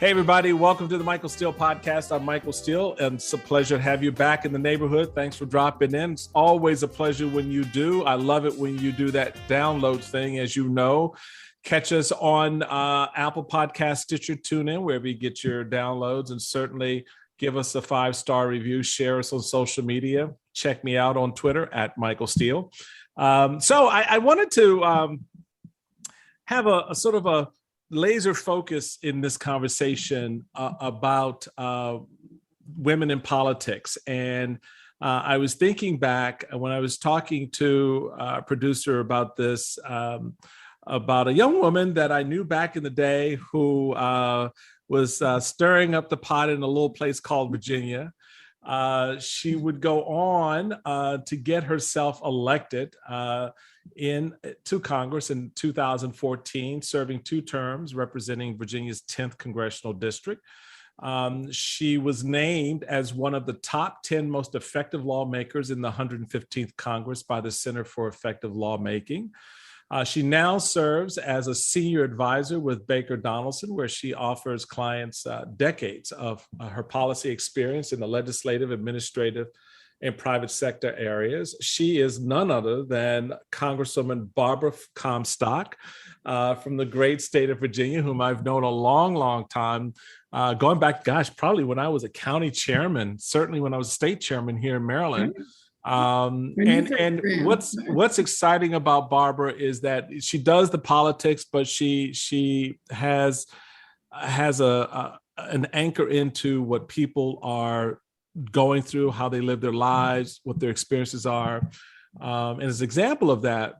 Hey, everybody. Welcome to the Michael Steele Podcast. I'm Michael Steele, and it's a pleasure to have you back in the neighborhood. Thanks for dropping in. It's always a pleasure when you do. I love it when you do that download thing, as you know. Catch us on Apple Podcast, Stitcher, TuneIn, wherever you get your downloads, and certainly give us a 5-star review. Share us on social media. Check me out on Twitter at Michael Steele. So I wanted to have a sort of a laser focus in this conversation about women in politics. And I was thinking back when I was talking to a producer about this, about a young woman that I knew back in the day who was stirring up the pot in a little place called Virginia. She would go on to get herself elected to Congress in 2014, serving 2 terms, representing Virginia's 10th congressional district. She was named as one of the top 10 most effective lawmakers in the 115th Congress by the Center for Effective Lawmaking. She now serves as a senior advisor with Baker Donaldson, where she offers clients decades of her policy experience in the legislative, administrative, and private sector areas. She is none other than Congresswoman Barbara Comstock from the great state of Virginia, whom I've known a long, long time, going back, probably when I was a county chairman, certainly when I was state chairman here in Maryland. And what's exciting about Barbara is that she does the politics, but she has an anchor into what people are going through, how they live their lives, what their experiences are. And as an example of that,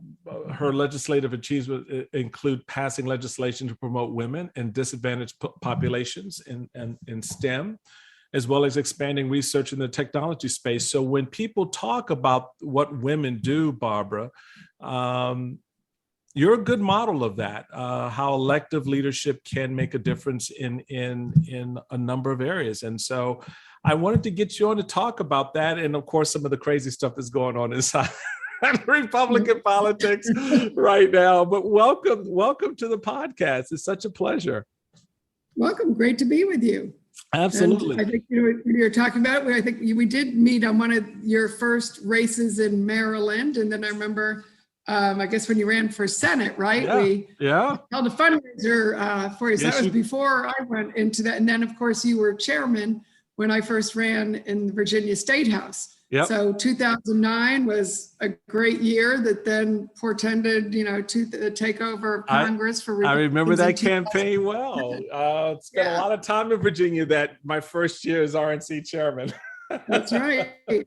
her legislative achievements include passing legislation to promote women and disadvantaged populations in STEM, as well as expanding research in the technology space. So when people talk about what women do, Barbara, you're a good model of that, how elective leadership can make a difference in a number of areas. And so I wanted to get you on to talk about that. And of course, some of the crazy stuff that's going on inside Republican politics right now. But welcome to the podcast. It's such a pleasure. Welcome. Great to be with you. Absolutely. And I think when you were talking about it, I think we did meet on one of your first races in Maryland. And then I remember, I guess when you ran for Senate, right? We held a fundraiser for you. So that was before I went into that. And then, of course, you were chairman when I first ran in the Virginia State House. Yep. So 2009 was a great year that then portended, to the takeover of Congress for I remember that campaign well. Spent a lot of time in Virginia that my first year as RNC chairman. That's right. A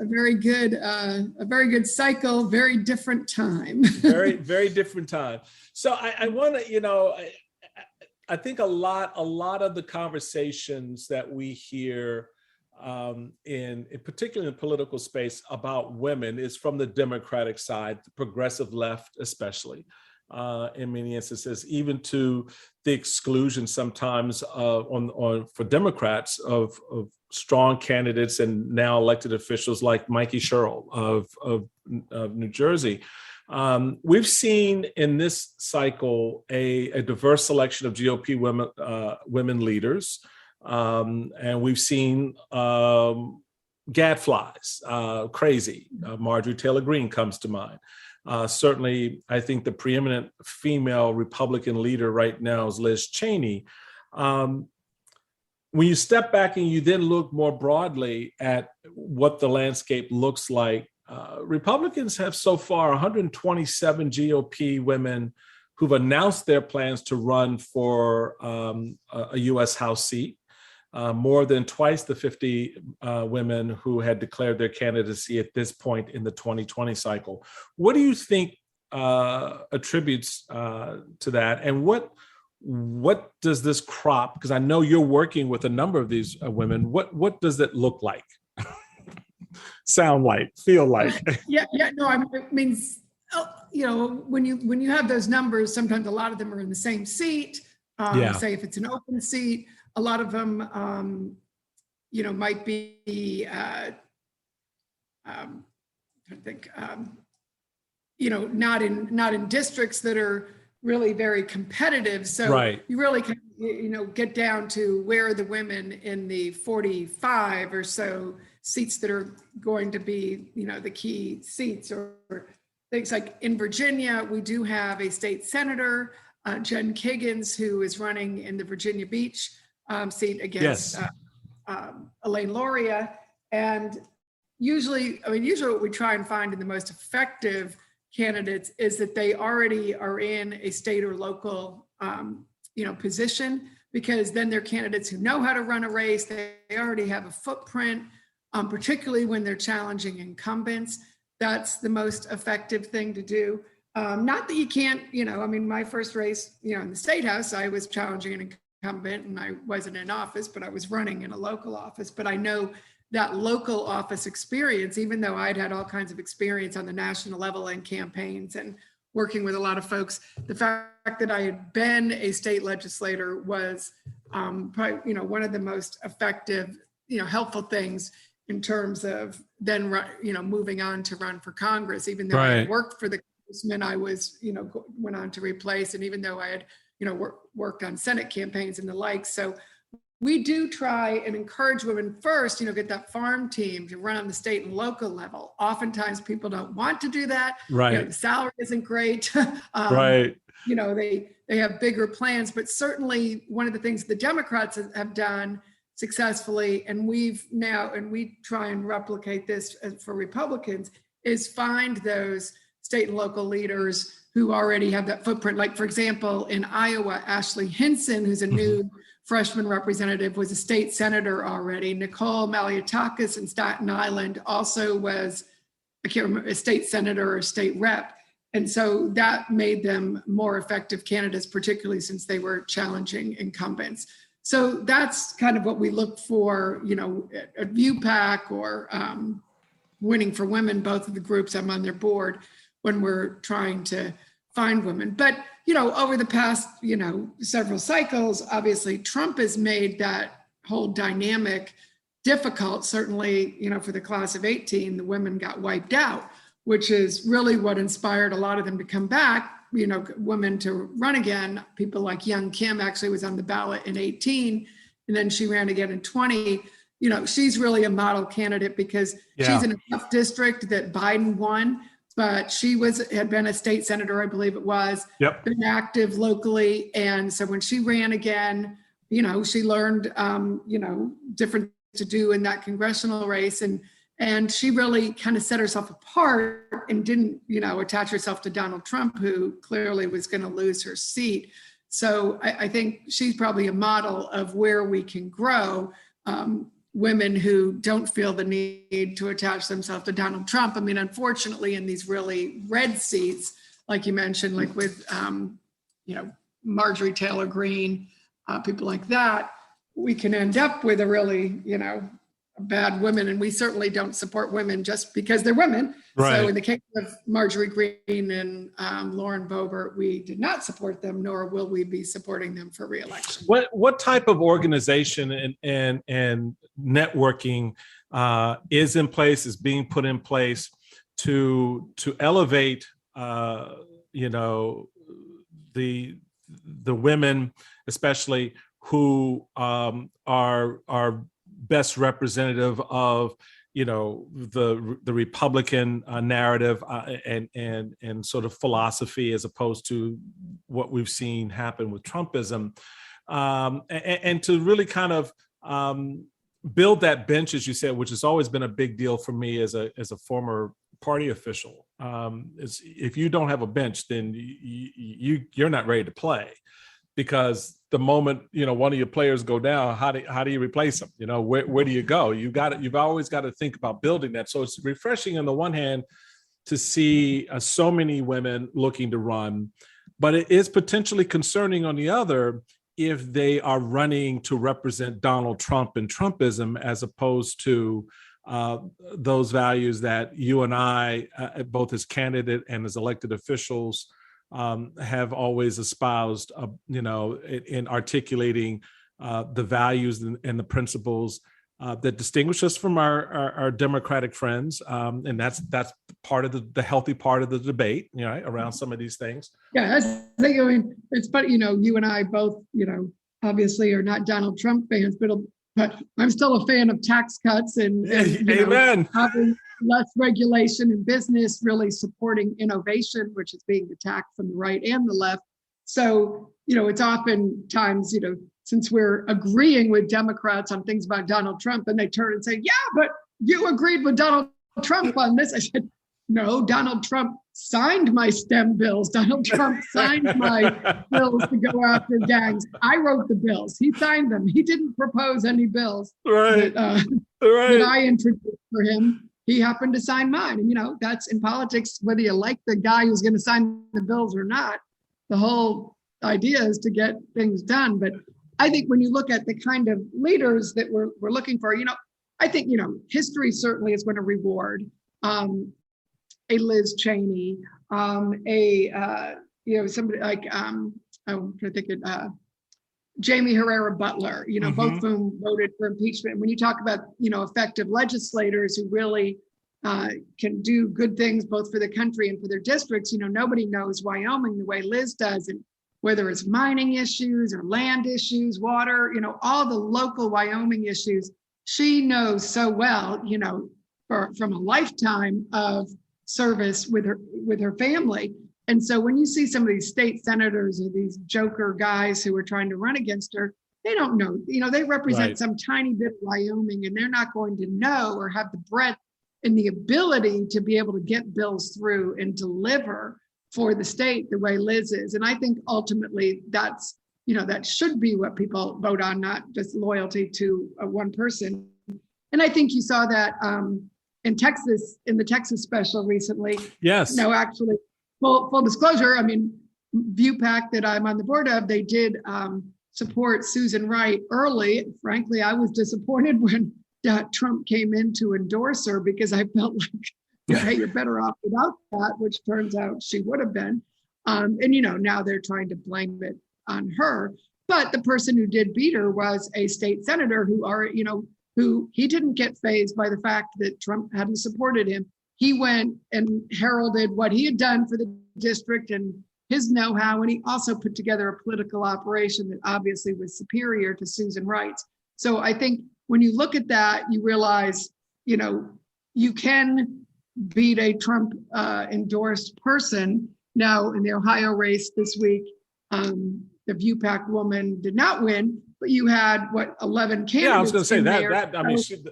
very good cycle, very different time. Very, very different time. So I want to, I think a lot of the conversations that we hear in particularly in the political space about women is from the Democratic side, the progressive left especially, in many instances, even to the exclusion sometimes for Democrats of strong candidates and now elected officials like Mikey Sherrill of New Jersey. We've seen in this cycle a diverse selection of GOP women leaders, and we've seen gadflies, crazy. Marjorie Taylor Greene comes to mind. Certainly, I think the preeminent female Republican leader right now is Liz Cheney. When you step back and you then look more broadly at what the landscape looks like, Republicans have so far 127 GOP women who've announced their plans to run for a U.S. House seat, more than twice the 50 women who had declared their candidacy at this point in the 2020 cycle. What do you think attributes to that? And what does this crop, because I know you're working with a number of these women, what does it look like? Sound like, feel like? No, I mean, when you have those numbers, sometimes a lot of them are in the same seat. Say if it's an open seat, a lot of them, might be, not in districts that are really very competitive. So you really can, get down to where are the women in the 45 or so seats that are going to be, the key seats, or things like in Virginia, we do have a state senator, Jen Kiggins, who is running in the Virginia Beach seat against Elaine Loria. And usually what we try and find in the most effective candidates is that they already are in a state or local, position, because then they're candidates who know how to run a race. They already have a footprint, particularly when they're challenging incumbents. That's the most effective thing to do. Not that you can't, my first race, in the state house, I was challenging an incumbent and I wasn't in office, but I was running in a local office. But I know that local office experience, even though I'd had all kinds of experience on the national level and campaigns and working with a lot of folks, the fact that I had been a state legislator was probably, one of the most effective, helpful things in terms of then, moving on to run for Congress. Even though I had worked for the congressman I was, went on to replace, and even though I had, worked on Senate campaigns and the like. So we do try and encourage women first, get that farm team to run on the state and local level. Oftentimes people don't want to do that. The salary isn't great. They have bigger plans, but certainly one of the things the Democrats have done successfully, and we try and replicate this for Republicans, is find those state and local leaders who already have that footprint. Like, for example, in Iowa, Ashley Hinson, who's a new freshman representative, was a state senator already. Nicole Maliotakis in Staten Island also was, I can't remember, a state senator or a state rep. And so that made them more effective candidates, particularly since they were challenging incumbents. So that's kind of what we look for, at ViewPAC or Winning for Women, both of the groups I'm on their board, when we're trying to find women. But, over the past, several cycles, obviously Trump has made that whole dynamic difficult. Certainly, for the class of 18, the women got wiped out, which is really what inspired a lot of them to come back, women to run again. People like Young Kim actually was on the ballot in 18, and then she ran again in 20. She's really a model candidate because she's in a tough district that Biden won. But she had been a state senator, I believe it was, been active locally. And so when she ran again, she learned, different to do in that congressional race. And she really kind of set herself apart and didn't, attach herself to Donald Trump, who clearly was going to lose her seat. So I think she's probably a model of where we can grow. Women who don't feel the need to attach themselves to Donald Trump. I mean, unfortunately, in these really red seats, like you mentioned, like with, Marjorie Taylor Greene, people like that, we can end up with a really, bad women. And we certainly don't support women just because they're women. So in the case of Marjorie Greene and Lauren Boebert, we did not support them, nor will we be supporting them for re-election. What type of organization and networking is being put in place to elevate the women, especially who are best representative of the Republican narrative and sort of philosophy, as opposed to what we've seen happen with Trumpism, and to really kind of build that bench, as you said, which has always been a big deal for me as a former party official. If you don't have a bench, then you're not ready to play, because the moment one of your players go down, how do you replace them? Where do you go? You've always got to think about building that. So it's refreshing on the one hand to see so many women looking to run, but it is potentially concerning on the other if they are running to represent Donald Trump and Trumpism, as opposed to those values that you and I, both as candidate and as elected officials, have always espoused, in articulating the values and the principles that distinguish us from our Democratic friends. And that's part of the healthy part of the debate, around some of these things. Yeah, I mean, it's funny, you and I both, obviously are not Donald Trump fans, but I'm still a fan of tax cuts and amen. Having less regulation in business, really supporting innovation, which is being attacked from the right and the left. So, it's oftentimes, since we're agreeing with Democrats on things about Donald Trump, and they turn and say, yeah, but you agreed with Donald Trump on this. I said, no, Donald Trump signed my STEM bills. Donald Trump signed my bills to go after gangs. I wrote the bills. He signed them. He didn't propose any bills that I introduced for him. He happened to sign mine. And, that's in politics, whether you like the guy who's going to sign the bills or not. The whole idea is to get things done. But I think when you look at the kind of leaders that we're looking for, I think, history certainly is going to reward a Liz Cheney, somebody like, I'm trying to think of Jamie Herrera Butler, both of whom voted for impeachment. When you talk about, effective legislators who really can do good things both for the country and for their districts, nobody knows Wyoming the way Liz does. And whether it's mining issues or land issues, water, all the local Wyoming issues, she knows so well, from a lifetime of service with her family. And so when you see some of these state senators or these joker guys who are trying to run against her, they don't know, they represent some tiny bit of Wyoming, and they're not going to know or have the breadth and the ability to be able to get bills through and deliver for the state the way Liz is. And I think ultimately that's, that should be what people vote on, not just loyalty to one person. And I think you saw that in Texas, in the Texas special recently. Yes. No, actually, full disclosure, ViewPAC that I'm on the board of, they did support Susan Wright early. Frankly, I was disappointed when Trump came in to endorse her, because I felt like, hey, you're better off without that, which turns out she would have been. And, now they're trying to blame it on her. But the person who did beat her was a state senator who he didn't get fazed by the fact that Trump hadn't supported him. He went and heralded what he had done for the district and his know-how, and he also put together a political operation that obviously was superior to Susan Wright's. So I think when you look at that, you realize, you can beat a Trump endorsed person. Now, in the Ohio race this week, the ViewPAC woman did not win, but you had 11 candidates. Yeah, I was going to say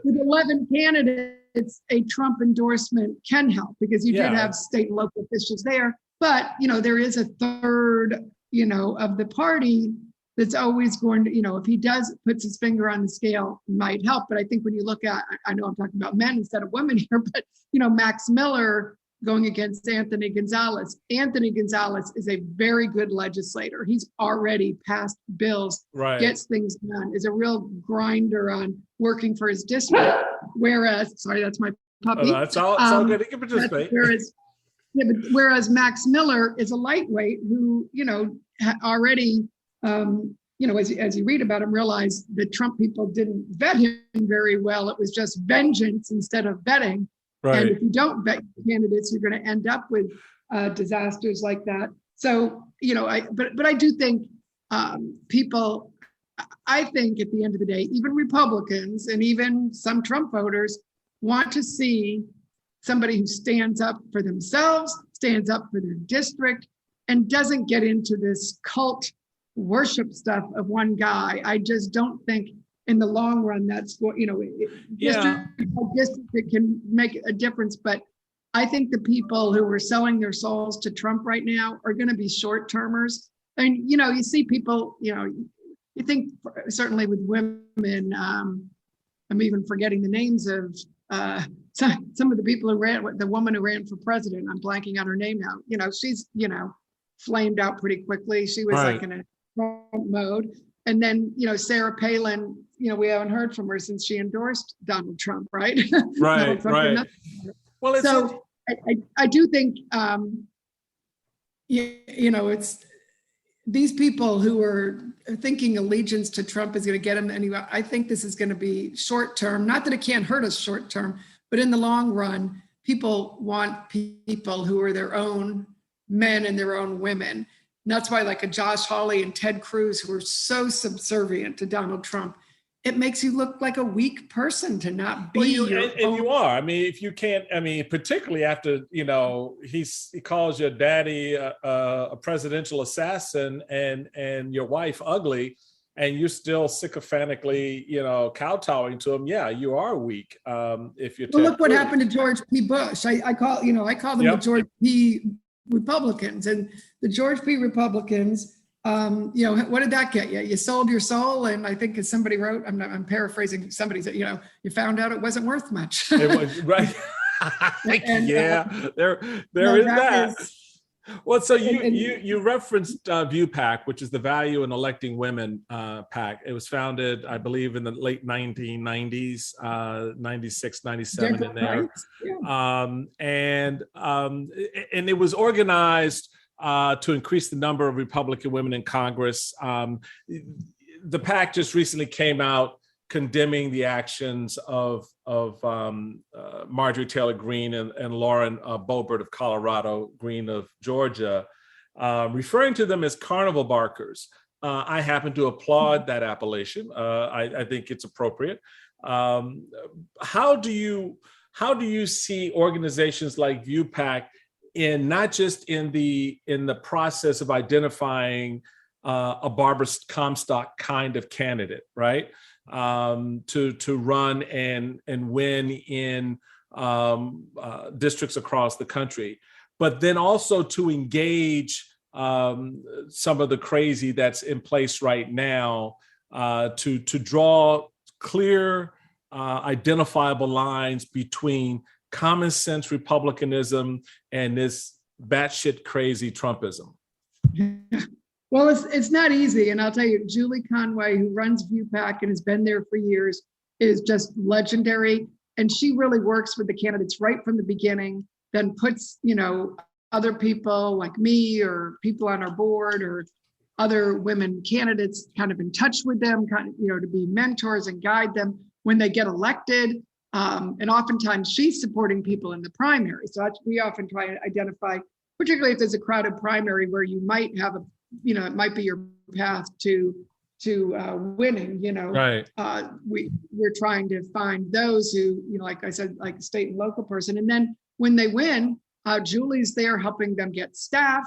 with 11 candidates, a Trump endorsement can help, because you did have state and local officials there. But there is a third, of the party that's always going to, if he puts his finger on the scale, might help. But I think when you look at, I know I'm talking about men instead of women here, but Max Miller going against Anthony Gonzalez. Anthony Gonzalez is a very good legislator. He's already passed bills, gets things done, is a real grinder on working for his district. Whereas, sorry, that's my puppy. It's all good. He can participate. Whereas Max Miller is a lightweight who, already, as you read about him, realize the Trump people didn't vet him very well. It was just vengeance instead of vetting. Right. And if you don't vet candidates, you're going to end up with disasters like that. So, but I do think people, I think at the end of the day, even Republicans and even some Trump voters want to see somebody who stands up for themselves, stands up for their district, and doesn't get into this cult worship stuff of one guy. I just don't think in the long run that's what, district that can make a difference. But I think the people who are selling their souls to Trump right now are going to be short-termers. And, you see people, you think certainly with women, I'm even forgetting the names of some of the people who ran, the woman who ran for president, I'm blanking on her name now. She's, flamed out pretty quickly. She was like in a Trump mode. And then, Sarah Palin, we haven't heard from her since she endorsed Donald Trump, right? Right, right. Well, I do think, it's, these people who are thinking allegiance to Trump is going to get them anyway, I think this is going to be short term. Not that it can't hurt us short term, but in the long run, people want people who are their own men and their own women. And that's why like a Josh Hawley and Ted Cruz, who are so subservient to Donald Trump, it makes you look like a weak person to not be. Well, you are. I mean, if you can't, I mean, particularly after, he calls your daddy a presidential assassin and your wife ugly, and you're still sycophantically, kowtowing to him. Yeah, you are weak. If you're. Well, look what happened to George P. Bush. I call them the George P. Republicans, and the George P. Republicans. What did that get you? You sold your soul, and I think as somebody wrote, I'm paraphrasing, somebody said, you found out it wasn't worth much. It was, right. And, there is that. Well, so you referenced ViewPAC, which is the Value in Electing Women PAC. It was founded, I believe, in the late 1990s, 96, 97 in there. Yeah. And it was organized to increase the number of Republican women in Congress. The PAC just recently came out condemning the actions of Marjorie Taylor Greene and Lauren Boebert of Colorado, Greene of Georgia, referring to them as carnival barkers. I happen to applaud that appellation. I think it's appropriate. How do you see organizations like ViewPAC in not just in the process of identifying a Barbara Comstock kind of candidate, right? To run and win in districts across the country, but then also to engage some of the crazy that's in place right now, to draw clear, identifiable lines between common sense Republicanism and this batshit crazy Trumpism? Well, it's not easy. And I'll tell you, Julie Conway, who runs ViewPAC and has been there for years, is just legendary. And she really works with the candidates right from the beginning, then puts, other people like me or people on our board or other women candidates kind of in touch with them, to be mentors and guide them when they get elected. And oftentimes she's supporting people in the primary. So we often try to identify, particularly if there's a crowded primary where you might have it might be your path to winning, Right. We're trying to find those who, like I said, like a state and local person. And then when they win, Julie's there helping them get staff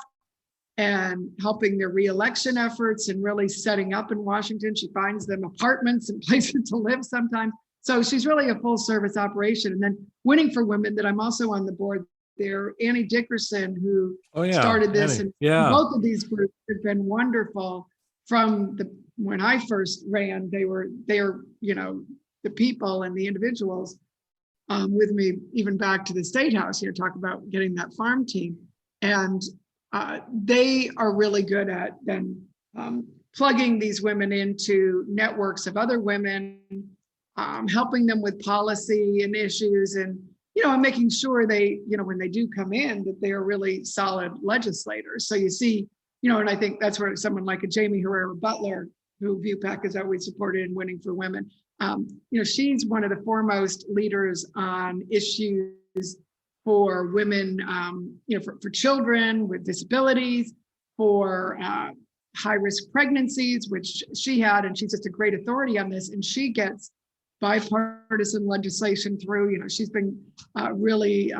and helping their reelection efforts and really setting up in Washington. She finds them apartments and places to live sometimes. So she's really a full service operation. And then Winning for Women, that I'm also on the board there, Annie Dickerson, who started this. Annie. And both of these groups have been wonderful from when I first ran. They are the people and the individuals with me, even back to the State House here, talk about getting that farm team. And they are really good at then plugging these women into networks of other women, helping them with policy and issues, and making sure they, when they do come in, that they are really solid legislators. So you see, and I think that's where someone like a Jamie Herrera Butler, who ViewPAC has always supported in Winning for Women, she's one of the foremost leaders on issues for women, for children with disabilities, for high-risk pregnancies, which she had, and she's just a great authority on this, and she gets bipartisan legislation through. She's been really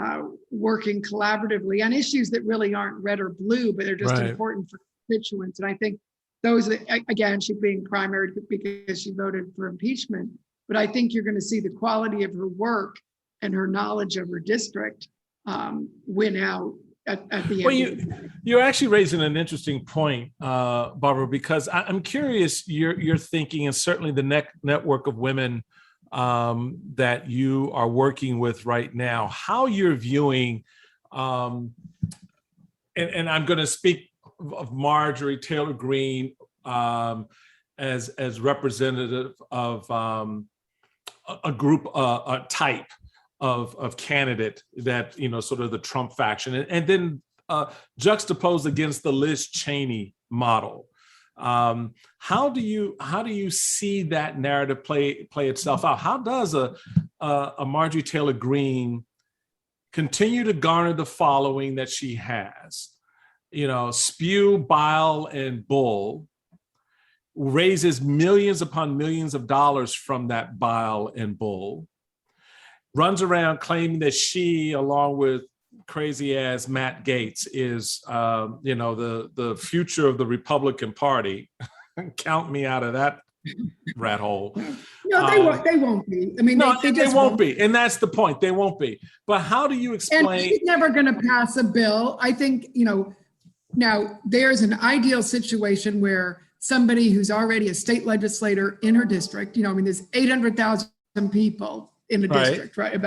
working collaboratively on issues that really aren't red or blue, but they're just important for constituents. And I think those, again, she being primary because she voted for impeachment, but I think you're going to see the quality of her work and her knowledge of her district win out at the end. Well, you're actually raising an interesting point, Barbara, because I'm curious your thinking, and certainly the network of women that you are working with right now, how you're viewing, and I'm going to speak of Marjorie Taylor Greene as representative of a group, a type of candidate that, sort of the Trump faction, and then juxtaposed against the Liz Cheney model. How do you see that narrative play itself out? How does a Marjorie Taylor Greene continue to garner the following that she has? Spew, bile, and bull, raises millions upon millions of dollars from that bile and bull, runs around claiming that she, along with crazy ass Matt Gaetz, is the future of the Republican Party. Count me out of that rat hole. No, they won't be. I mean, no, they just won't be. And that's the point. They won't be. But how do you explain? And she's never going to pass a bill. I think, now there's an ideal situation where somebody who's already a state legislator in her district, there's 800,000 people in the district, right?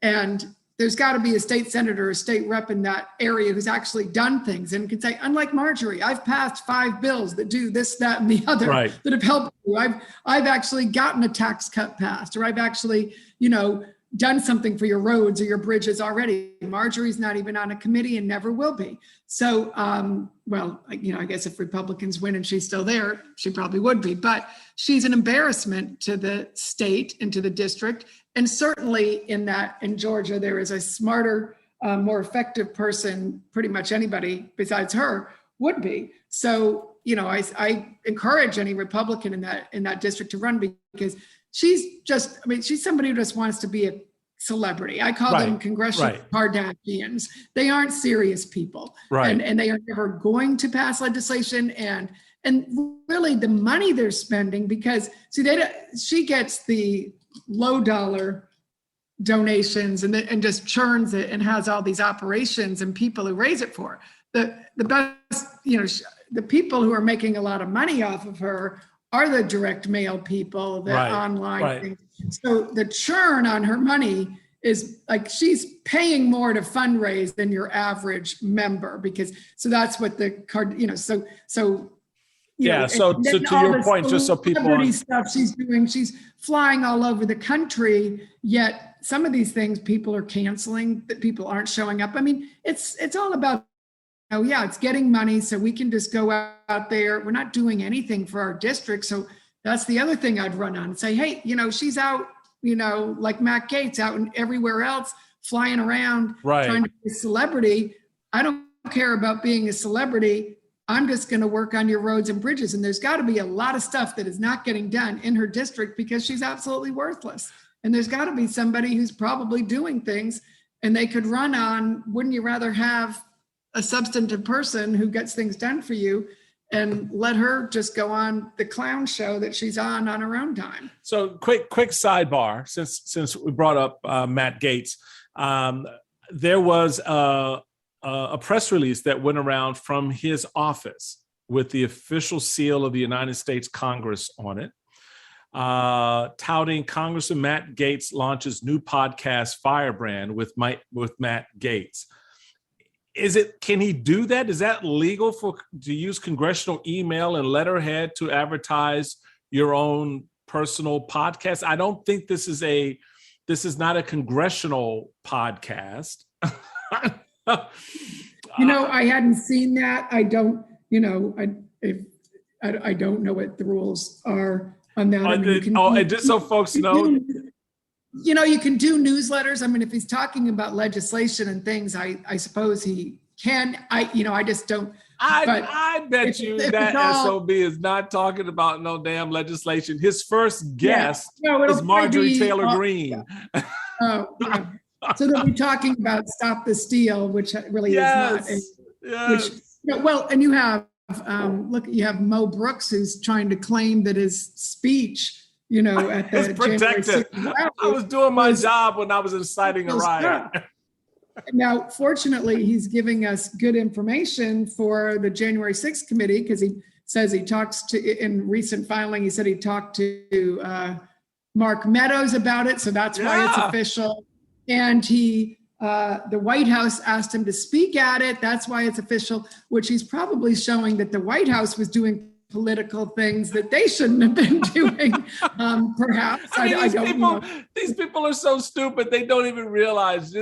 And there's got to be a state senator or a state rep in that area who's actually done things and can say, unlike Marjorie, I've passed 5 bills that do this, that, and the other that have helped you. I've actually gotten a tax cut passed, or I've actually, done something for your roads or your bridges already. Marjorie's not even on a committee and never will be. So, I guess if Republicans win and she's still there, she probably would be, but she's an embarrassment to the state and to the district. And certainly in Georgia, there is a smarter, more effective person, pretty much anybody besides her would be. So, I encourage any Republican in that district to run, because she's somebody who just wants to be a celebrity. I call them congressional Kardashians. They aren't serious people. And they are never going to pass legislation. And really the money they're spending, because she gets the low dollar donations and just churns it and has all these operations and people who raise it for her. The best, the people who are making a lot of money off of her are the direct mail people, the online things. So the churn on her money is like she's paying more to fundraise than your average member, so that's what the card, So to your point, just so people stuff she's doing, she's flying all over the country, yet some of these things people are canceling, that people aren't showing up. I mean, it's all about, it's getting money so we can just go out there. We're not doing anything for our district. So that's the other thing I'd run on and say, hey, she's out, like Matt Gaetz out and everywhere else, flying around, trying to be a celebrity. I don't care about being a celebrity. I'm just going to work on your roads and bridges. And there's got to be a lot of stuff that is not getting done in her district because she's absolutely worthless. And there's got to be somebody who's probably doing things, and they could run on, wouldn't you rather have a substantive person who gets things done for you and let her just go on the clown show that she's on her own time? So quick sidebar, since we brought up Matt Gaetz, there was a press release that went around from his office with the official seal of the United States Congress on it, touting Congressman Matt Gaetz launches new podcast Firebrand with Matt Gaetz. Can he do that? Is that legal to use congressional email and letterhead to advertise your own personal podcast? I don't think this is not a congressional podcast. I hadn't seen that. I don't, I don't know what the rules are on that. And just so folks know. You can do newsletters. I mean, if he's talking about legislation and things, I suppose he can. I just don't. I bet you that SOB is not talking about no damn legislation. His first guest is Marjorie Taylor Greene. So they'll be talking about Stop the Steal, which really is not. And you have you have Mo Brooks, who's trying to claim that his speech, at the January 6th, I was doing my job when I was inciting a riot. Now, fortunately, he's giving us good information for the January 6th committee, because he says he talks to, in recent filing, he said he talked to Mark Meadows about it. So that's why it's official. And the White House asked him to speak at it. That's why it's official, which he's probably showing that the White House was doing political things that they shouldn't have been doing, perhaps. I don't know. These people are so stupid. They don't even realize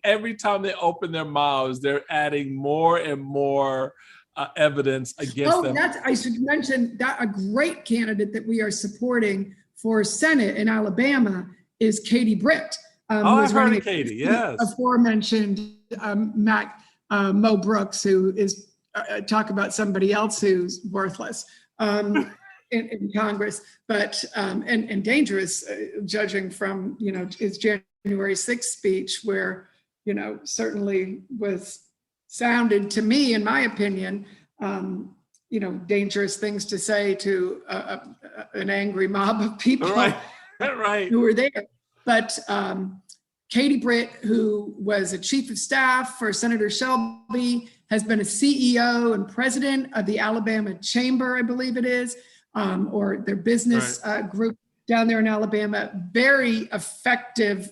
every time they open their mouths, they're adding more and more evidence against them. I should mention that a great candidate that we are supporting for Senate in Alabama is Katie Britt. I've heard of Katie, yes. Aforementioned Mo Brooks, who is, talk about somebody else who's worthless in Congress, but, and dangerous, judging from, his January 6th speech, where, certainly sounded to me, in my opinion, dangerous things to say to an angry mob of people who were there. But Katie Britt, who was a chief of staff for Senator Shelby, has been a CEO and president of the Alabama Chamber, I believe it is, or their business group down there in Alabama. Very effective,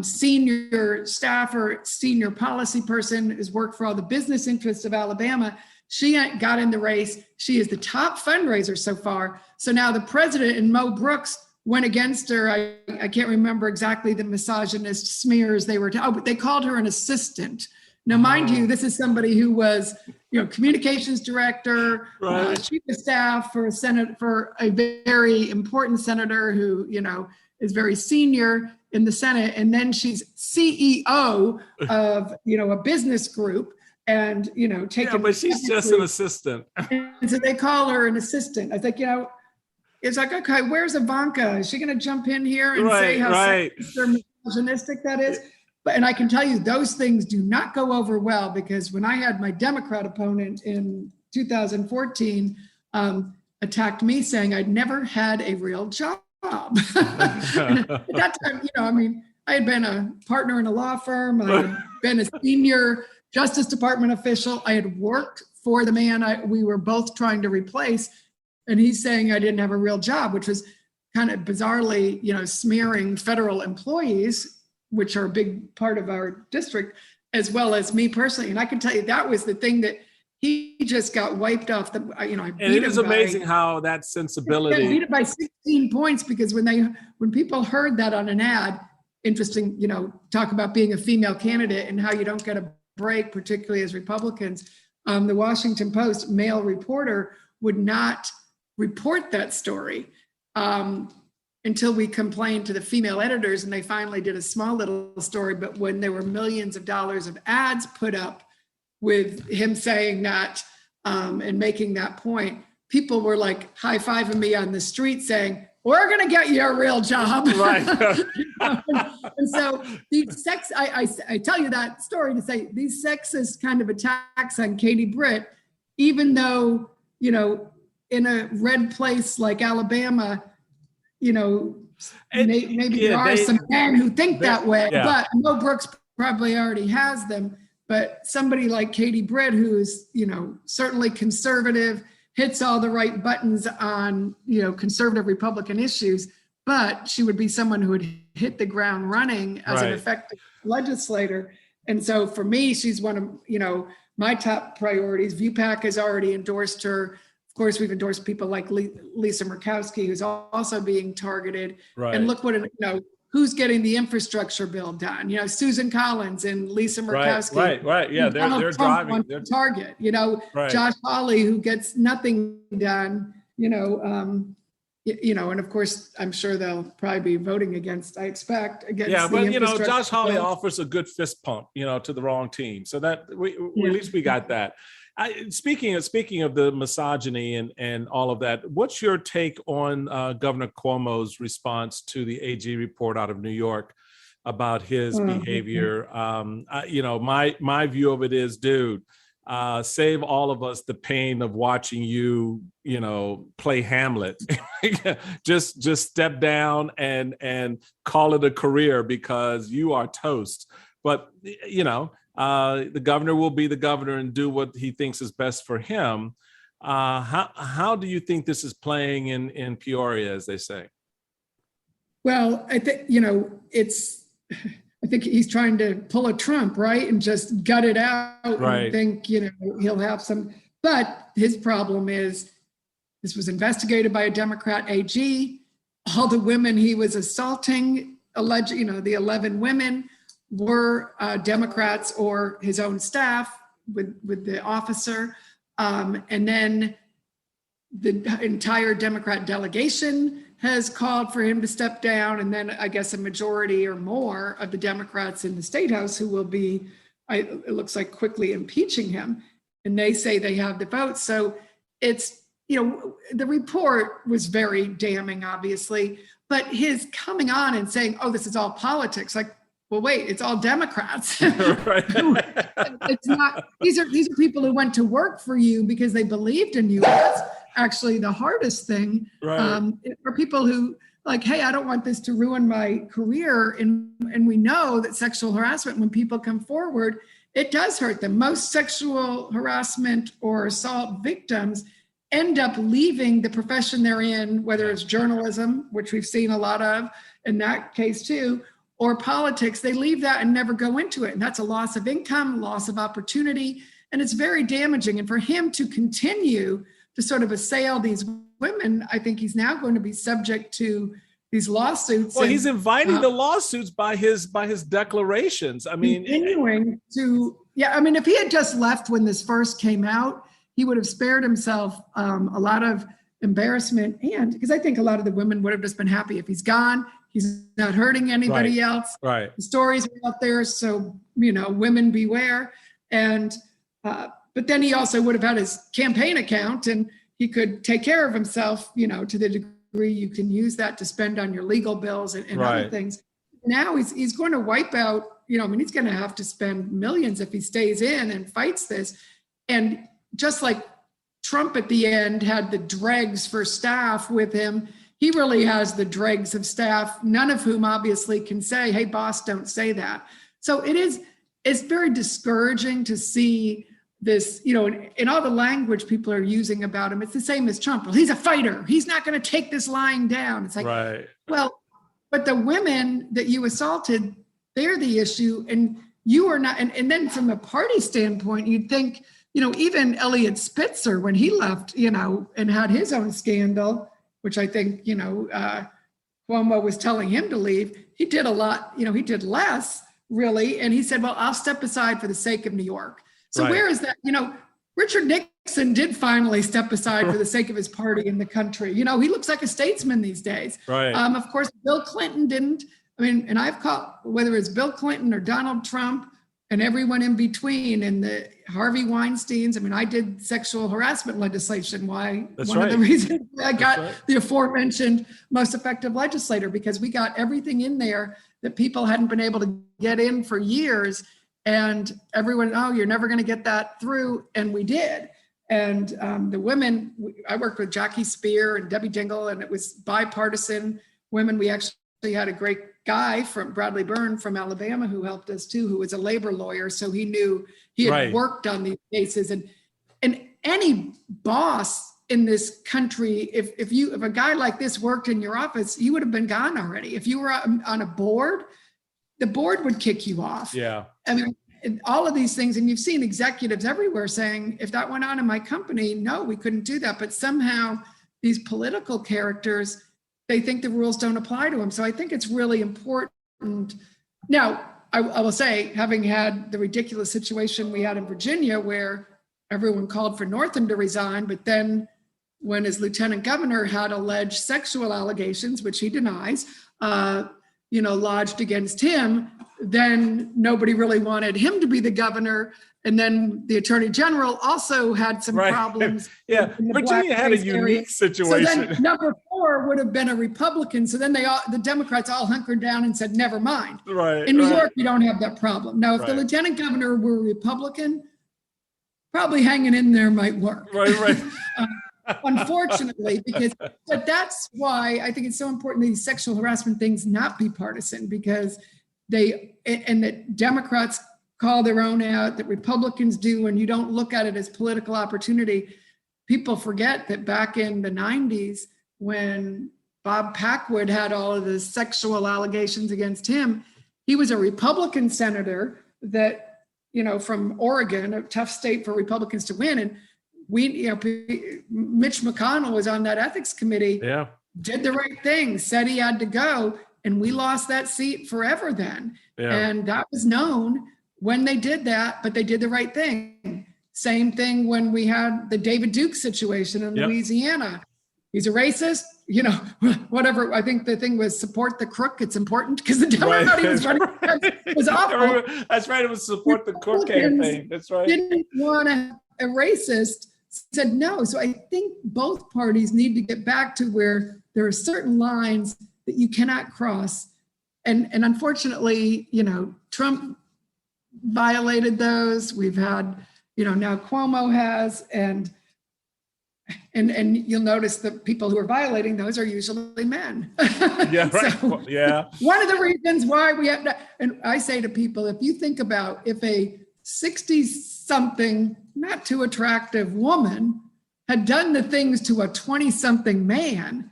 senior staffer, senior policy person, has worked for all the business interests of Alabama. She got in the race. She is the top fundraiser so far. So now the president and Mo Brooks went against her. I can't remember exactly the misogynist smears they were. But they called her an assistant. Now, mind you, this is somebody who was, communications director, chief of staff for a very important senator who, is very senior in the Senate. And then she's CEO of, a business group. And, taking. But she's just an assistant. And so they call her an assistant. I think, it's like, okay, where's Ivanka? Is she going to jump in here and say how sexist or misogynistic that is? And I can tell you those things do not go over well, because when I had my Democrat opponent in 2014 attacked me saying I'd never had a real job. At that time, I had been a partner in a law firm. I had been a senior Justice Department official. I had worked for the man we were both trying to replace. And he's saying I didn't have a real job, which was kind of bizarrely, smearing federal employees, which are a big part of our district, as well as me personally. And I can tell you that was the thing that he just got wiped off the, and it is amazing how that sensibility. I beat it by 16 points because when people heard that on an ad, interesting, talk about being a female candidate and how you don't get a break, particularly as Republicans. The Washington Post male reporter would not report that story until we complained to the female editors, and they finally did a small little story. But when there were millions of dollars of ads put up with him saying that and making that point, people were like high-fiving me on the street saying, we're going to get you a real job. Right. And so these I tell you that story to say these sexist kind of attacks on Katie Britt, even though, in a red place like Alabama, maybe there are some men who think that way, but Mo Brooks probably already has them. But somebody like Katie Britt, who's, certainly conservative, hits all the right buttons on, conservative Republican issues, but she would be someone who would hit the ground running as an effective legislator. And so for me, she's one of, my top priorities. VPAC has already endorsed her. Of course, we've endorsed people like Lisa Murkowski, who's also being targeted. Right. And look what, who's getting the infrastructure bill done? Susan Collins and Lisa Murkowski. Right. Yeah, they're driving. They're target. Josh Hawley, who gets nothing done. And of course, I'm sure they'll probably be voting against. I expect against. Yeah, but Josh Hawley offers a good fist pump, to the wrong team. So that at least we got that. Speaking of the misogyny and all of that, what's your take on Governor Cuomo's response to the AG report out of New York about his behavior? My view of it is, dude, save all of us the pain of watching you, play Hamlet. just step down and call it a career, because you are toast. But the governor will be the governor and do what he thinks is best for him. How do you think this is playing in Peoria, as they say? Well, I think, I think he's trying to pull a Trump, right? And just gut it out and think, he'll have some. But his problem is this was investigated by a Democrat AG. All the women he was assaulting, the 11 women, were Democrats or his own staff with the officer. And then the entire Democrat delegation has called for him to step down. And then I guess a majority or more of the Democrats in the state house who will be, it looks like, quickly impeaching him. And they say they have the votes. So it's, the report was very damning, obviously, but his coming on and saying, oh, this is all politics. Like, well, wait, it's all Democrats. It's not, these are people who went to work for you because they believed in you. That's actually the hardest thing. For people who like, hey, I don't want this to ruin my career. And we know that sexual harassment, when people come forward, it does hurt them. Most sexual harassment or assault victims end up leaving the profession they're in, whether it's journalism, which we've seen a lot of in that case too, or politics. They leave that and never go into it. And that's a loss of income, loss of opportunity, and it's very damaging. And for him to continue to sort of assail these women, I think he's now going to be subject to these lawsuits. Well, he's inviting the lawsuits by his declarations. I mean, continuing to, if he had just left when this first came out, he would have spared himself a lot of embarrassment. And because I think a lot of the women would have just been happy if he's gone, he's not hurting anybody else. Right. The stories are out there. So, women beware. And, but then he also would have had his campaign account and he could take care of himself, to the degree you can use that to spend on your legal bills and other things. Now he's going to wipe out, he's going to have to spend millions if he stays in and fights this. And just like Trump at the end had the dregs for staff with him, he really has the dregs of staff, none of whom obviously can say, hey, boss, don't say that. So it's very discouraging to see this, in all the language people are using about him. It's the same as Trump. Well, he's a fighter. He's not going to take this lying down. It's like, well, but the women that you assaulted, they're the issue. And you are not. And then from a party standpoint, you'd think, even Elliot Spitzer, when he left, and had his own scandal, which I think, Cuomo was telling him to leave, he did a lot, he did less really. And he said, well, I'll step aside for the sake of New York. So where is that? Richard Nixon did finally step aside for the sake of his party in the country. He looks like a statesman these days. Of course, Bill Clinton didn't. And I've caught, whether it's Bill Clinton or Donald Trump and everyone in between, and the Harvey Weinsteins. I did sexual harassment legislation. Why? One of the reasons I got the aforementioned most effective legislator, because we got everything in there that people hadn't been able to get in for years. And everyone, oh, you're never going to get that through. And we did. And the women, I worked with Jackie Spear and Debbie Dingell, and it was bipartisan women. We actually had a great guy from Bradley Byrne from Alabama who helped us too, who was a labor lawyer. So he knew, he had worked on these cases. And any boss in this country, if a guy like this worked in your office, he would have been gone already. If you were on a board, the board would kick you off. All of these things, and you've seen executives everywhere saying, if that went on in my company, no, we couldn't do that. But somehow these political characters, they think the rules don't apply to them. So I think it's really important. Now, I will say, having had the ridiculous situation we had in Virginia where everyone called for Northam to resign, but then when his lieutenant governor had alleged sexual allegations, which he denies, lodged against him, then nobody really wanted him to be the governor. And then the attorney general also had some problems. Virginia had a unique situation. So then number 4 would have been a Republican. So then the Democrats all hunkered down and said, never mind. In New York, you don't have that problem. Now, if the lieutenant governor were a Republican, probably hanging in there might work. Unfortunately, but that's why I think it's so important that these sexual harassment things not be partisan, because that Democrats call their own out, that Republicans do, and you don't look at it as political opportunity. People forget that back in the 90s, when Bob Packwood had all of the sexual allegations against him, he was a Republican senator that, from Oregon, a tough state for Republicans to win. And Mitch McConnell was on that ethics committee, did the right thing, said he had to go, and we lost that seat forever then. And that was known when they did that, but they did the right thing. Same thing when we had the David Duke situation in Louisiana. He's a racist, whatever. I think the thing was support the crook. It's important because the Democrat he was running was awful. That's right. It was support the crook campaign. That's right. Didn't want a racist. Said no. So I think both parties need to get back to where there are certain lines that you cannot cross. And unfortunately, Trump violated those. We've had, now Cuomo has, and you'll notice the people who are violating those are usually men. Yeah, right. So, one of the reasons why we have to, and I say to people, if you think about if a 60-something, not too attractive woman had done the things to a 20-something man,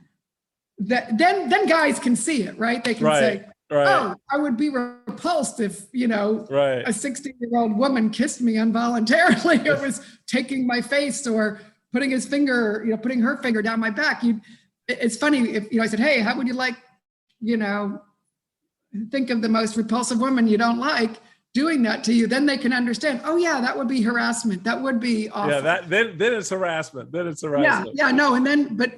that then guys can see it, right? They can say, oh, I would be repulsed if, a 60-year-old woman kissed me involuntarily or was taking my face or putting his finger, putting her finger down my back. It's funny if, I said, hey, how would you like, think of the most repulsive woman you don't like doing that to you, then they can understand, oh yeah, that would be harassment. That would be awful. Yeah, then it's harassment. Yeah, no. And then, but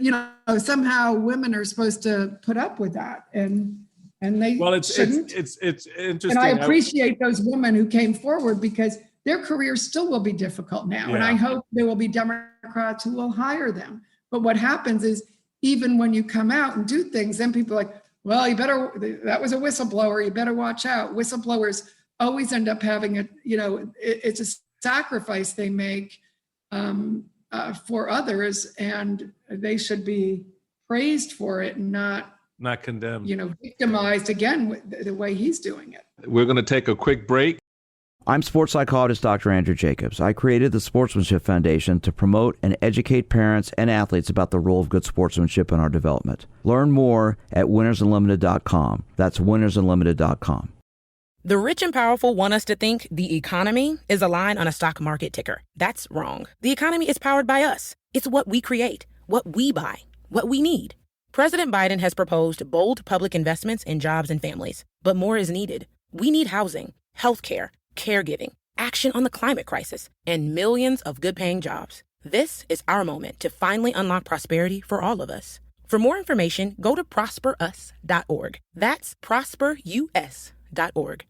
somehow women are supposed to put up with that and they shouldn't. It's interesting. And I appreciate those women who came forward because their careers still will be difficult now. Yeah. And I hope there will be Democrats who will hire them. But what happens is even when you come out and do things, then people are like, well, that was a whistleblower. You better watch out. Whistleblowers always end up having it's a sacrifice they make for others, and they should be praised for it and not condemned, victimized again the way he's doing it. We're going to take a quick break. I'm sports psychologist Dr. Andrew Jacobs. I created the Sportsmanship Foundation to promote and educate parents and athletes about the role of good sportsmanship in our development. Learn more at winnersunlimited.com. That's winnersunlimited.com. The rich and powerful want us to think the economy is a line on a stock market ticker. That's wrong. The economy is powered by us. It's what we create, what we buy, what we need. President Biden has proposed bold public investments in jobs and families, but more is needed. We need housing, healthcare, caregiving, action on the climate crisis, and millions of good-paying jobs. This is our moment to finally unlock prosperity for all of us. For more information, go to prosperus.org. That's prosperus.org.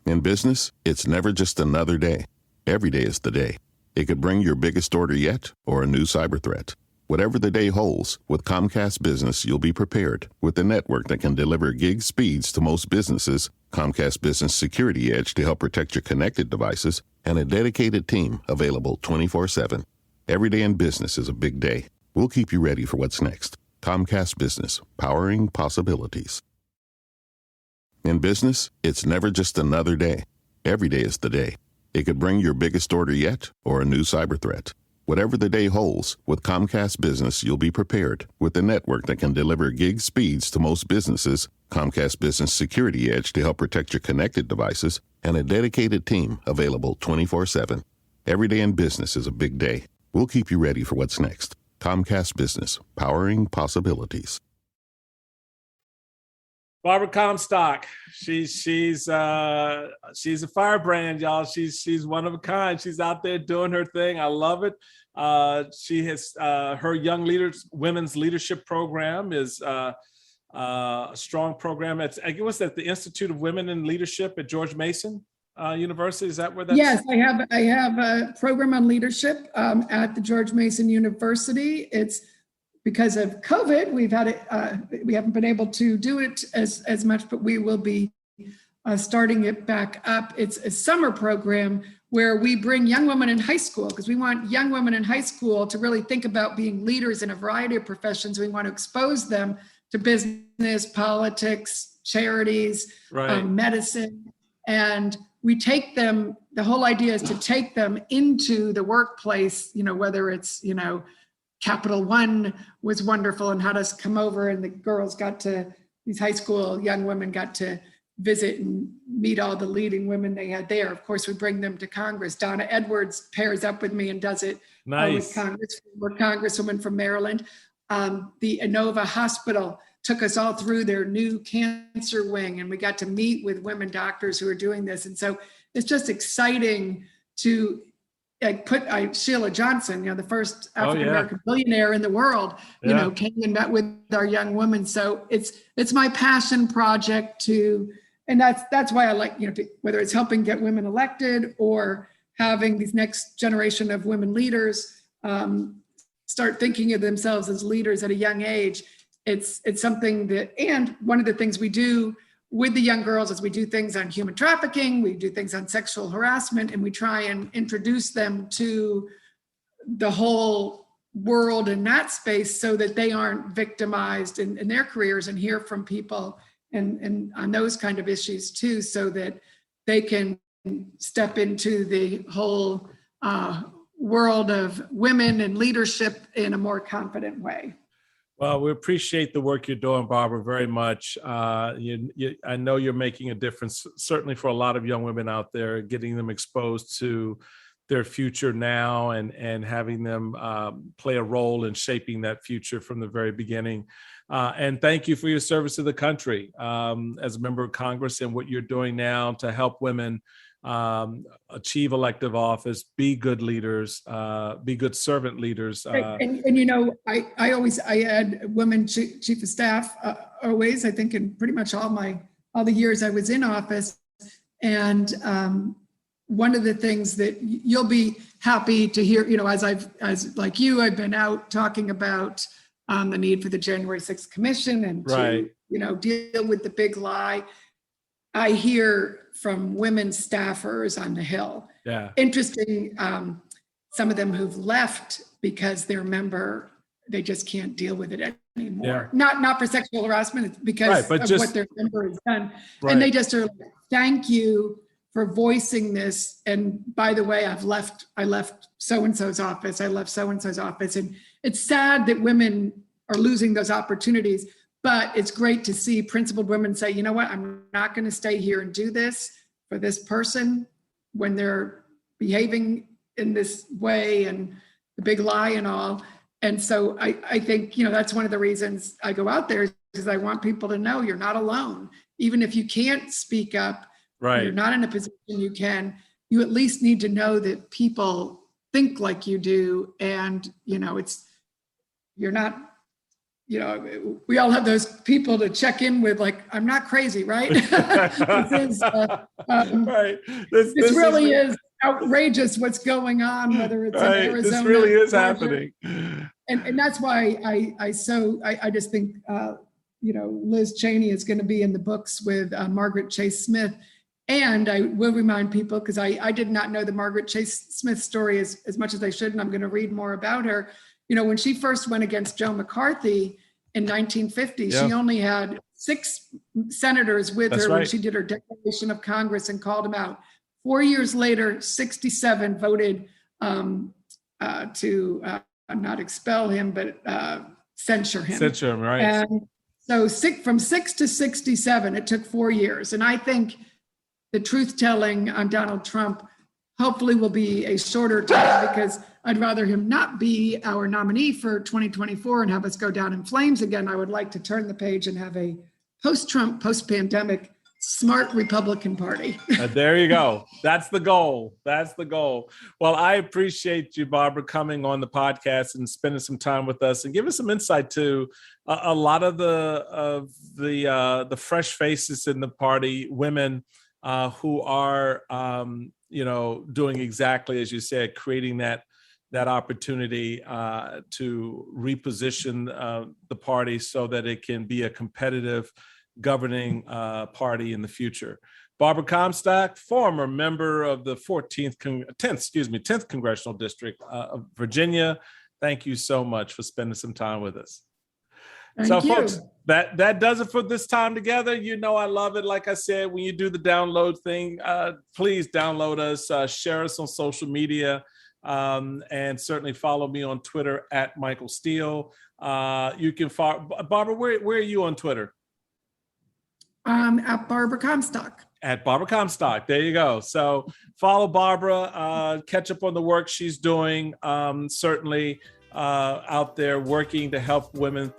In business, it's never just another day. Every day is the day. It could bring your biggest order yet or a new cyber threat. Whatever the day holds, with Comcast Business, you'll be prepared. With a network that can deliver gig speeds to most businesses, Comcast Business Security Edge to help protect your connected devices, and a dedicated team available 24/7. Every day in business is a big day. We'll keep you ready for what's next. Comcast Business, powering possibilities. In business, it's never just another day. Every day is the day. It could bring your biggest order yet or a new cyber threat. Whatever the day holds, with Comcast Business, you'll be prepared. With a network that can deliver gig speeds to most businesses, Comcast Business Security Edge to help protect your connected devices, and a dedicated team available 24/7. Every day in business is a big day. We'll keep you ready for what's next. Comcast Business, powering possibilities. Barbara Comstock, she's a firebrand, y'all. She's one of a kind. She's out there doing her thing. I love it. She has her Young Leaders Women's Leadership Program is a strong program. What's that? The Institute of Women in Leadership at George Mason University. Is that where that's? Yes, I have a program on leadership at the George Mason University. It's because of COVID, we haven't been able to do it as much, but we will be starting it back up. It's a summer program where we bring young women in high school, because we want young women in high school to really think about being leaders in a variety of professions. We want to expose them to business, politics, charities, medicine, and we take them, the whole idea is to take them into the workplace, whether it's, Capital One was wonderful and had us come over, and the girls these high school young women got to visit and meet all the leading women they had there. Of course, we bring them to Congress. Donna Edwards pairs up with me and does it with Congress. We're Congresswoman from Maryland. The Inova Hospital took us all through their new cancer wing, and we got to meet with women doctors who are doing this. And so it's just exciting to Sheila Johnson, the first African-American billionaire in the world, came and met with our young women. So it's my passion project and that's why I like, whether it's helping get women elected or having these next generation of women leaders start thinking of themselves as leaders at a young age. It's something that, and one of the things we do with the young girls is we do things on human trafficking, we do things on sexual harassment, and we try and introduce them to the whole world in that space so that they aren't victimized in their careers, and hear from people and on those kind of issues too, so that they can step into the whole world of women and leadership in a more confident way. Well, we appreciate the work you're doing, Barbara, very much. I know you're making a difference, certainly for a lot of young women out there, getting them exposed to their future now and having them play a role in shaping that future from the very beginning. And thank you for your service to the country as a member of Congress and what you're doing now to help women achieve elective office, be good leaders, be good servant leaders. I had women chief of staff always, I think in pretty much all the years I was in office. And one of the things that you'll be happy to hear, as like you, I've been out talking about the need for the January 6th commission and to deal with the big lie. I hear from women staffers on the Hill. Yeah. Interesting. Some of them who've left because their member, they just can't deal with it anymore. Yeah. Not for sexual harassment, it's because of what their member has done. Right. And they just are like, thank you for voicing this. And by the way, I left so-and-so's office. I left so-and-so's office. And it's sad that women are losing those opportunities. But it's great to see principled women say, you know what, I'm not going to stay here and do this for this person when they're behaving in this way and the big lie and all. And so I think, that's one of the reasons I go out there, because I want people to know you're not alone. Even if you can't speak up, you're not in a position you at least need to know that people think like you do. And, you're not, we all have those people to check in with, like, I'm not crazy, right? This really is outrageous what's going on, whether it's in Arizona. This really is happening. And that's why I just think, Liz Cheney is going to be in the books with Margaret Chase Smith. And I will remind people, because I did not know the Margaret Chase Smith story as much as I should, and I'm going to read more about her. When she first went against Joe McCarthy in 1950, she only had 6 senators with her when she did her declaration of Congress and called him out. 4 years later, 67 voted to not expel him, but censure him. Censure him, right. And so from 6 to 67, it took 4 years. And I think the truth telling on Donald Trump hopefully will be a shorter time, because I'd rather him not be our nominee for 2024 and have us go down in flames again. I would like to turn the page and have a post-Trump, post-pandemic, smart Republican Party. There you go. That's the goal. Well, I appreciate you, Barbara, coming on the podcast and spending some time with us and giving some insight to a lot of the fresh faces in the party, women who are, doing exactly as you said, creating that opportunity to reposition the party so that it can be a competitive governing party in the future. Barbara Comstock, former member of the 10th Congressional District of Virginia. Thank you so much for spending some time with us. Thank you. Folks, that does it for this time together. I love it. Like I said, when you do the download thing, please download us, share us on social media, and certainly follow me on Twitter at Michael Steele. You can follow Barbara. Where are you on Twitter? At Barbara Comstock. At Barbara Comstock. There you go. So follow Barbara, catch up on the work she's doing. Certainly out there working to help women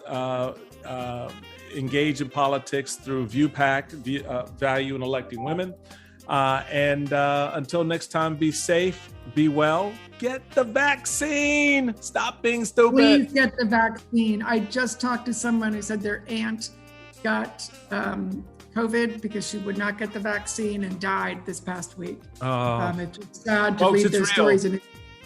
engage in politics through ViewPAC, Value in Electing Women. And until next time, be safe, be well, get the vaccine. Stop being stupid. Please get the vaccine. I just talked to someone who said their aunt got COVID because she would not get the vaccine and died this past week. It's just sad to read their stories. And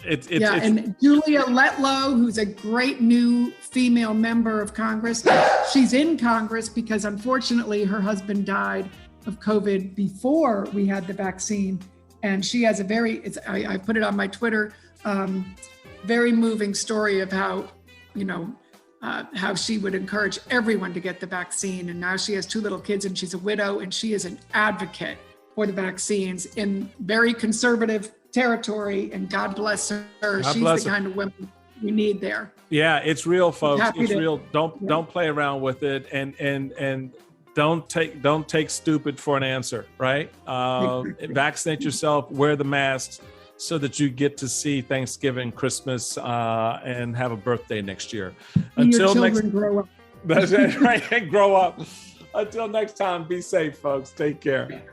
and Julia Letlow, who's a great new female member of Congress, she's in Congress because unfortunately her husband died of COVID before we had the vaccine. And she has I put it on my Twitter, very moving story of how, how she would encourage everyone to get the vaccine. And now she has 2 little kids and she's a widow and she is an advocate for the vaccines in very conservative territory. And God bless her. She's the kind of woman we need there. Yeah, it's real, folks. It's real. Don't play around with it. And don't take stupid for an answer, right? Vaccinate yourself, wear the masks so that you get to see Thanksgiving, Christmas, and have a birthday next year. Until your children grow up. That's right, and grow up. Until next time, be safe, folks. Take care.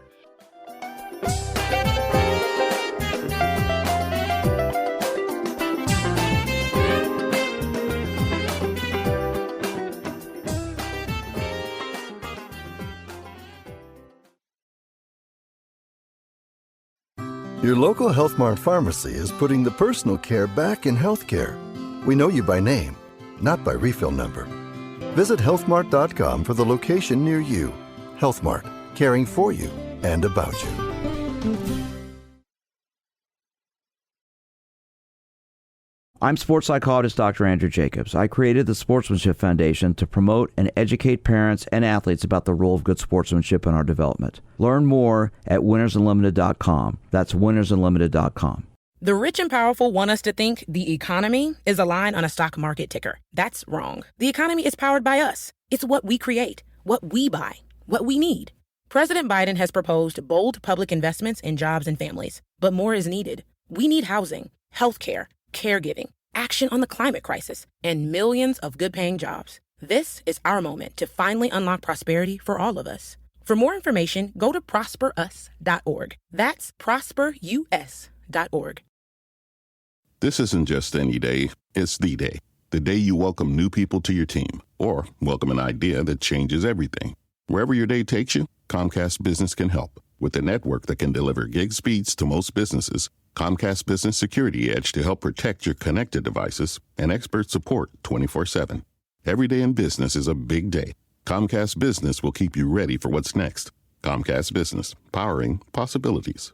Your local Health Mart pharmacy is putting the personal care back in healthcare. We know you by name, not by refill number. Visit healthmart.com for the location near you. Health Mart, caring for you and about you. I'm sports psychologist Dr. Andrew Jacobs. I created the Sportsmanship Foundation to promote and educate parents and athletes about the role of good sportsmanship in our development. Learn more at winnersunlimited.com. That's winnersunlimited.com. The rich and powerful want us to think the economy is a line on a stock market ticker. That's wrong. The economy is powered by us. It's what we create, what we buy, what we need. President Biden has proposed bold public investments in jobs and families, but more is needed. We need housing, healthcare, caregiving, action on the climate crisis, and millions of good-paying jobs. This is our moment to finally unlock prosperity for all of us. For more information, go to prosperus.org. That's prosperus.org. This isn't just any day, it's the day. The day you welcome new people to your team, or welcome an idea that changes everything. Wherever your day takes you, Comcast Business can help. With a network that can deliver gig speeds to most businesses, Comcast Business Security Edge to help protect your connected devices, and expert support 24/7. Every day in business is a big day. Comcast Business will keep you ready for what's next. Comcast Business, powering possibilities.